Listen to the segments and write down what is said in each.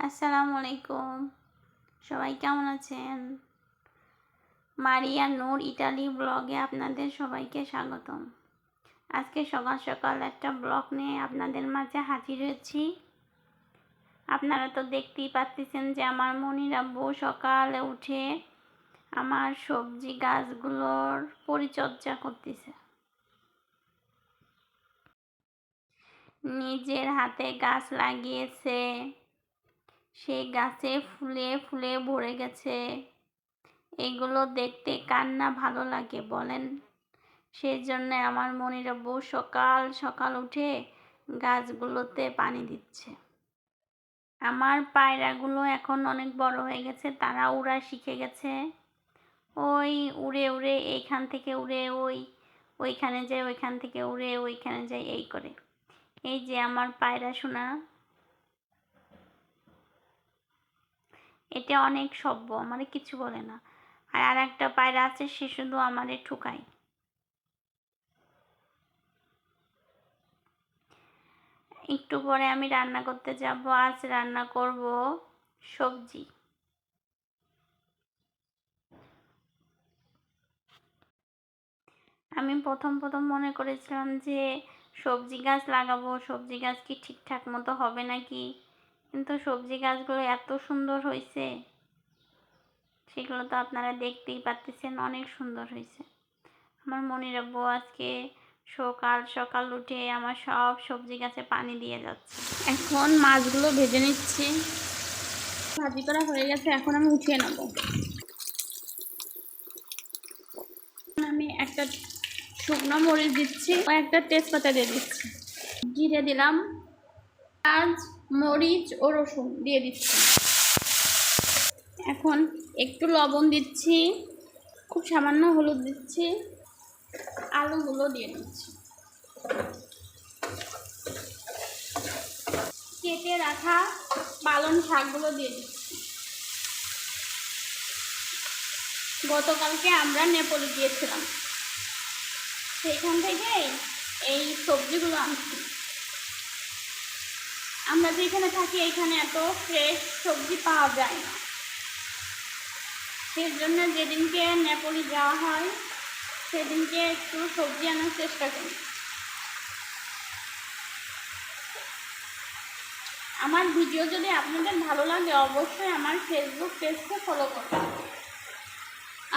আসসালামু আলাইকুম। সবাই কেমন আছেন? মারিয়া নূর ইটালি ব্লগে আপনাদের সবাইকে স্বাগতম। আজকে সকাল সকাল একটা ব্লগ নিয়ে আপনাদের মাঝে হাজির হয়েছি। আপনারা তো দেখতেই পাচ্ছেন যে আমার মনির আব্বু সকালে উঠে আমার সবজি গাছগুলোর পরিচর্যা করতেছে। নিজের হাতে গাছ লাগিয়েছে, সেই গাছে ফুলে ফুলে ভরে গেছে। এগুলো দেখতে কার না ভালো লাগে বলেন? সেই জন্য আমার মনির আব্বু সকাল সকাল উঠে গাছগুলোতে পানি দিচ্ছে। আমার পায়রাগুলো এখন অনেক বড় হয়ে গেছে, তারা উড়া শিখে গেছে। ওই উড়ে উড়ে এইখান থেকে উড়ে ওইখানে যায়, ওইখান থেকে উড়ে ওইখানে যায়, এই করে। এই যে আমার পায়রা সোনা, এটা অনেক সভ্য, আমারে কিছু বলে না। আর একটা পায়রা আছে, সে শুধু আমারে ঠুকায়। একটু পরে আমি রান্না করতে যাব। আজ রান্না করব সবজি। আমি প্রথম মনে করেছিলাম যে সবজি গাছ লাগাবো, সবজি গাছ কি ঠিকঠাক মতো হবে নাকি, কিন্তু সবজি গাছগুলো এত সুন্দর হয়েছে, সেগুলো তো আপনারা দেখতেই পাচ্ছেন, অনেক সুন্দর হয়েছে। আমার মনির আব্বু আজকে সকাল সকাল উঠে আমার সব সবজি গাছে পানি দিয়ে যাচ্ছে। এখন মাছগুলো ভেজে নিচ্ছি। ভাজি করা হয়ে গেছে, এখন আমি উঠিয়ে নেব। আমি একটা শুকনো মরিচ দিচ্ছি ও একটা তেজপাতা দিয়ে দিচ্ছি, জিরে দিলাম, পেঁয়াজ, মরিচ ও রসুন দিয়ে দিচ্ছি। এখন একটু লবণ দিচ্ছি, খুব সামান্য হলুদ দিচ্ছি, আলুগুলো দিয়ে দিচ্ছি, কেটে রাখা পালং শাকগুলো দিয়ে দিচ্ছি। গতকালকে আমরা নেপালে গিয়েছিলাম, সেইখান থেকে এই সবজিগুলো আনছি। আমরা যেখানে থাকি এখানে এত ফ্রেশ সবজি পাওয়া যায় না, সেই জন্য যেদিনকে নেপালে যাওয়া হয় সেদিনকে একটু সবজি আনার চেষ্টা করি। আমার ভিডিও যদি আপনাদের ভালো লাগে অবশ্যই আমার ফেসবুক পেজকে ফলো করবেন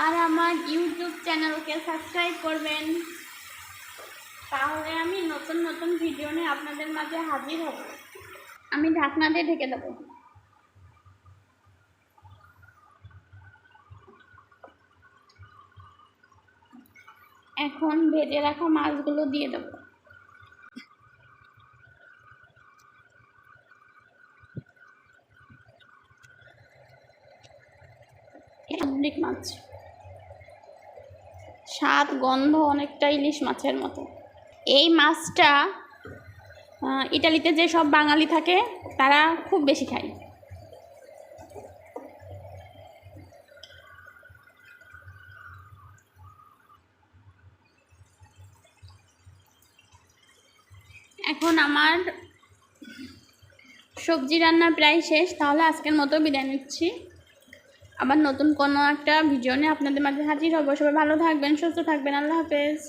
আর আমার ইউটিউব চ্যানেলকে সাবস্ক্রাইব করবেন, তাহলে আমি নতুন নতুন ভিডিও নিয়ে আপনাদের মাঝে হাজির হব। আমি ঢাকনা দিয়ে ঢেকে দেবো। এখন ভেজে রাখা মাছগুলো দিয়ে দেবো। ইলিশ মাছ, স্বাদ গন্ধ অনেকটা ইলিশ মাছের মতো। এই মাছটা ইটালিতে যে সব বাঙালি থাকে তারা খুব বেশি খায়। এখন আমার সবজি রান্না প্রায় শেষ, তাহলে আজকের মতো বিদায় নিচ্ছি। আবার নতুন কোনো একটা ভিডিও নিয়ে আপনাদের মাঝে হাজির হব। সবাই ভালো থাকবেন, সুস্থ থাকবেন। আল্লাহ হাফেজ।